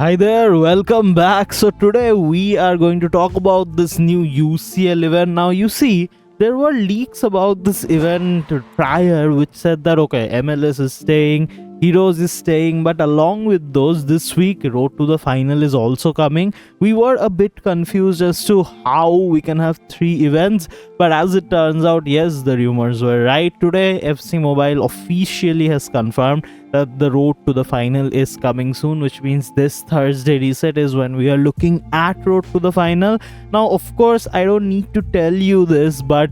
Hi there, welcome back. So today we are going to talk about this new UCL event. Now you see, there were leaks about this event prior which said that okay, MLS is staying, Heroes is staying, but along with those, this week Road to the Final is also coming. We were a bit confused as to how we can have 3 events, but as it turns out, yes, the rumors were right. Today FC Mobile officially has confirmed that the Road to the Final is coming soon, which means this Thursday reset is when we are looking at Road to the Final. Now of course I don't need to tell you this, but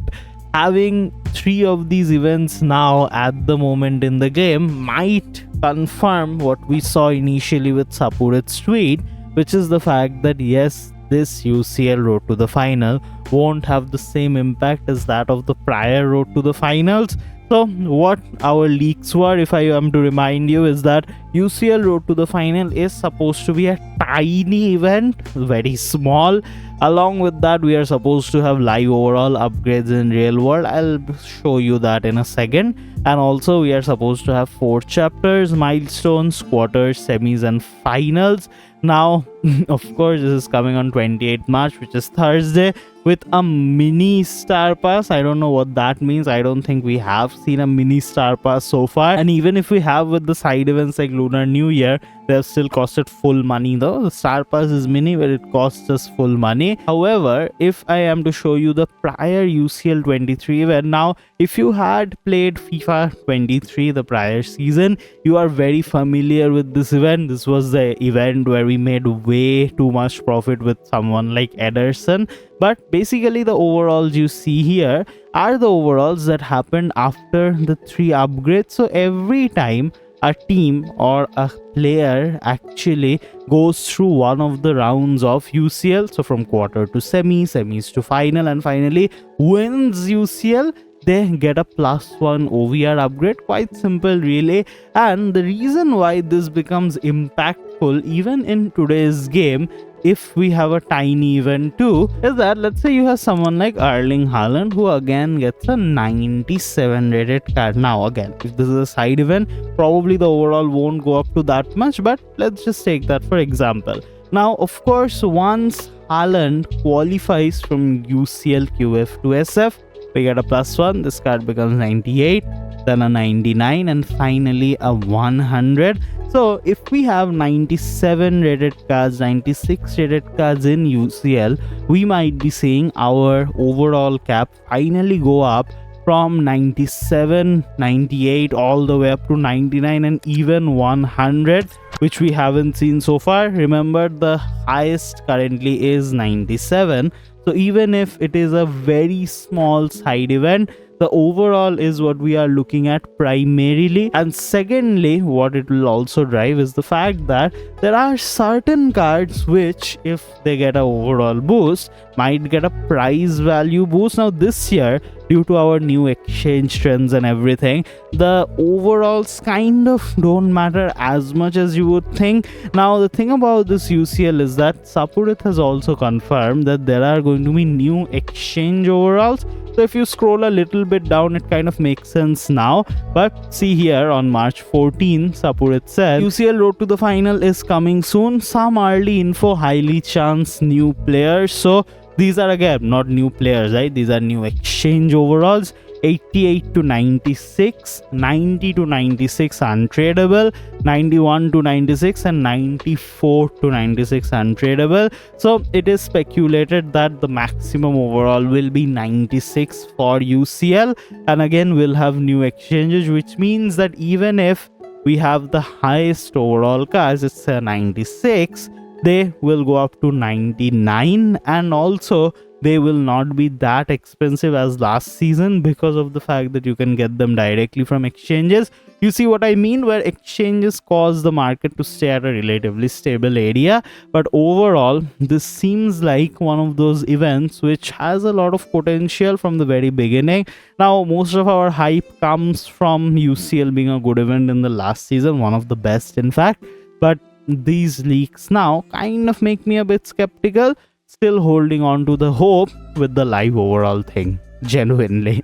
having 3 of these events now at the moment in the game might confirm what we saw initially with Sapurit's tweet, which is the fact that yes, this UCL Road to the Final won't have the same impact as that of the prior Road to the Finals. So what our leaks were, if I am to remind you, is that UCL Road to the Final is supposed to be a tiny event, very small. Along with that, we are supposed to have live overall upgrades in real world. I'll show you that in a second. And also we are supposed to have 4 chapters, milestones, quarters, semis and finals. Now of course this is coming on 28th March, which is Thursday, with a mini star pass. I don't know what that means. I don't think we have seen a mini star pass so far, and even if we have with the side events like Lunar New Year, they have still costed full money though. The star pass is mini, but it costs us full money. However, if I am to show you the prior UCL 23 event, now if you had played FIFA 23 the prior season, you are very familiar with this event. This was the event where we made way too much profit with someone like Ederson. But basically the overalls you see here are the overalls that happened after the 3 upgrades. So every time a team or a player actually goes through one of the rounds of UCL, so from quarter to semis to final, and finally wins UCL, they get a +1 OVR upgrade. Quite simple really. And the reason why this becomes impactful even in today's game, if we have a tiny event too, is that let's say you have someone like Erling Haaland, who again gets a 97 rated card. Now again, if this is a side event, probably the overall won't go up to that much, but let's just take that for example. Now of course, once Haaland qualifies from UCL QF to SF, we get a +1, this card becomes 98, then a 99, and finally a 100. So if we have 97 rated cards, 96 rated cards in UCL, we might be seeing our overall cap finally go up from 97, 98 all the way up to 99 and even 100, which we haven't seen so far. Remember, the highest currently is 97. So even if it is a very small side event, the overall is what we are looking at primarily. And secondly, what it will also drive is the fact that there are certain cards which, if they get an overall boost, might get a prize value boost. Now this year, due to our new exchange trends and everything, the overalls kind of don't matter as much as you would think. Now the thing about this UCL is that Sapurit has also confirmed that there are going to be new exchange overalls. So if you scroll a little bit down, it kind of makes sense now. But see here, on March 14, Sapurit said UCL Road to the Final is coming soon. Some early info, highly chance new players. So these are again not new players, right? These are new exchange overalls. 88 to 96, 90 to 96 untradeable, 91 to 96 and 94 to 96 untradeable. So it is speculated that the maximum overall will be 96 for UCL, and again we'll have new exchanges, which means that even if we have the highest overall cards, it's a 96, they will go up to 99, and also they will not be that expensive as last season because of the fact that you can get them directly from exchanges. You see what I mean, where exchanges cause the market to stay at a relatively stable area. But overall, this seems like one of those events which has a lot of potential from the very beginning. Now most of our hype comes from UCL being a good event in the last season, one of the best in fact, but these leaks now kind of make me a bit skeptical. Still holding on to the hope with the live overall thing, genuinely.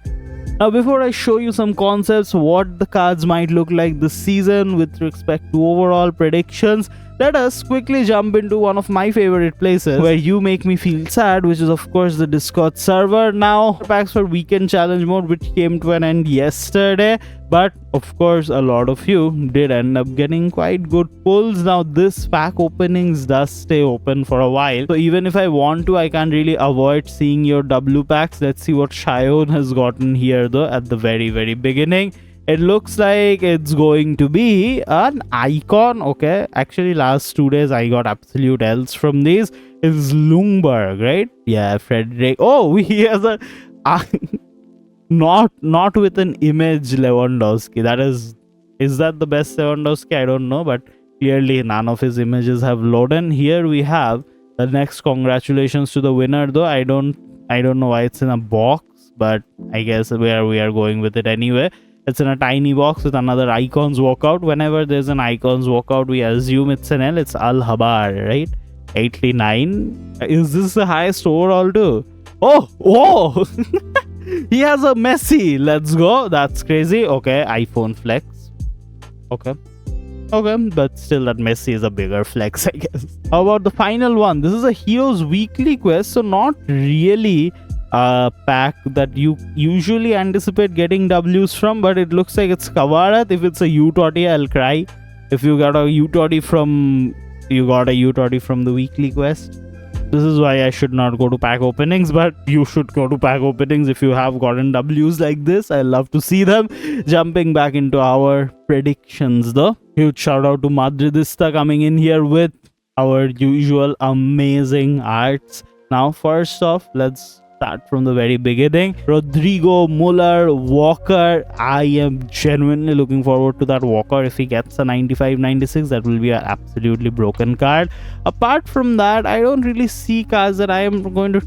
Now before I show you some concepts, what the cards might look like this season with respect to overall predictions, let us quickly jump into one of my favorite places where you make me feel sad, which is of course the Discord server. Now, packs for weekend challenge mode, which came to an end yesterday, but of course a lot of you did end up getting quite good pulls. Now this pack openings does stay open for a while, so even if I want to, I can't really avoid seeing your W packs. Let's see what Shion has gotten here though at the very beginning. It looks like it's going to be an icon. Okay, actually last 2 days I got absolute L's from these. It's Lundberg, right? Yeah, Frederick. Oh, he has a not with an image Lewandowski. Is that the best Lewandowski? I don't know, but clearly none of his images have loaded. Here we have the next. Congratulations to the winner though. I don't know why it's in a box, but I guess we are going with it anyway. It's in a tiny box with another icons walkout. Whenever there's an icons walkout, we assume it's an L. It's Al Habar, right? 89. Is this the highest overall too? Oh! He has a Messi. Let's go. That's crazy. Okay, iPhone flex. Okay, but still that Messi is a bigger flex, I guess. How about the final one? This is a Heroes Weekly quest, so not really a pack that you usually anticipate getting W's from, but it looks like it's Kavarat. If it's a TOTY, I'll cry. If you got a TOTY from the weekly quest. This is why I should not go to pack openings, but you should go to pack openings if you have gotten W's like this. I love to see them. Jumping back into our predictions though. Huge shout out to Madridista coming in here with our usual amazing arts. Now first off, let's start from the very beginning. Rodrigo, Muller, Walker. I am genuinely looking forward to that Walker. If he gets a 95-96, that will be an absolutely broken card. Apart from that, I don't really see cards that I am going to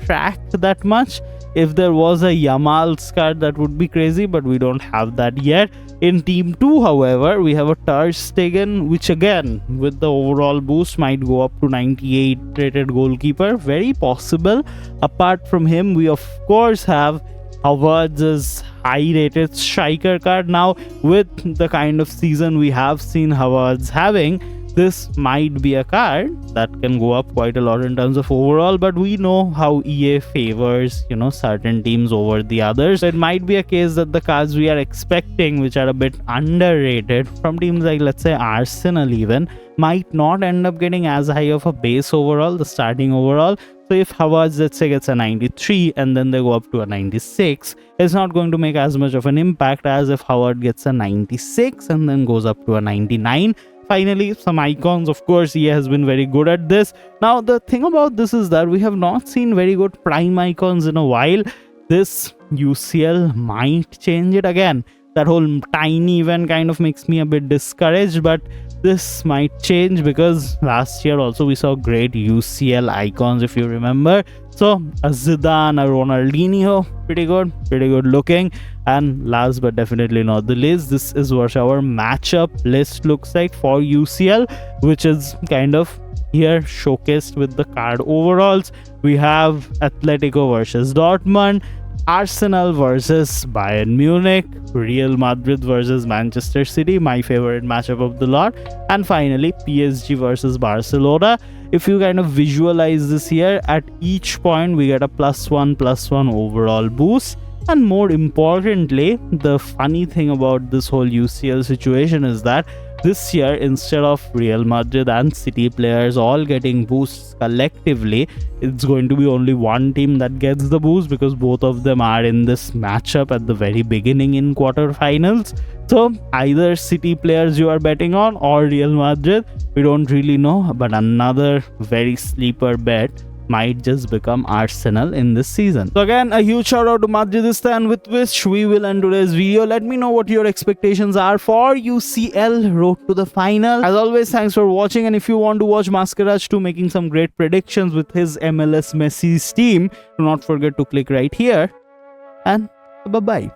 track that much. If there was a Yamal's card, that would be crazy, but we don't have that yet. In Team 2, however, we have a Ter Stegen, which again, with the overall boost, might go up to 98 rated goalkeeper. Very possible. Apart from him, we of course have Havertz's high-rated striker card. Now, with the kind of season we have seen Havertz having, this might be a card that can go up quite a lot in terms of overall, but we know how EA favors, certain teams over the others. So it might be a case that the cards we are expecting, which are a bit underrated from teams like, let's say, Arsenal even, might not end up getting as high of a base overall, the starting overall. So if Havertz, let's say, gets a 93 and then they go up to a 96, it's not going to make as much of an impact as if Havertz gets a 96 and then goes up to a 99. Finally, some icons. Of course, EA has been very good at this. Now, the thing about this is that we have not seen very good prime icons in a while. This UCL might change it again. That whole tiny event kind of makes me a bit discouraged, but this might change because last year also we saw great UCL icons, if you remember. So a Zidane, a Ronaldinho, pretty good looking. And last but definitely not the least, this is what our matchup list looks like for UCL, which is kind of here showcased with the card overalls. We have Atletico versus Dortmund, Arsenal versus Bayern Munich, Real Madrid versus Manchester City, my favorite matchup of the lot, and finally PSG versus Barcelona. If you kind of visualize this here, at each point we get a +1/+1 overall boost. And more importantly, the funny thing about this whole UCL situation is that this year, instead of Real Madrid and City players all getting boosts collectively, it's going to be only one team that gets the boost because both of them are in this matchup at the very beginning in quarterfinals. So either City players you are betting on or Real Madrid, we don't really know, but another very sleeper bet might just become Arsenal in this season. So again, a huge shout out to Madridista, and with which we will end today's video. Let me know what your expectations are for UCL Road to the Final. As always, thanks for watching, and if you want to watch Mascaraj 2 making some great predictions with his MLS Messi's team, do not forget to click right here, and bye-bye.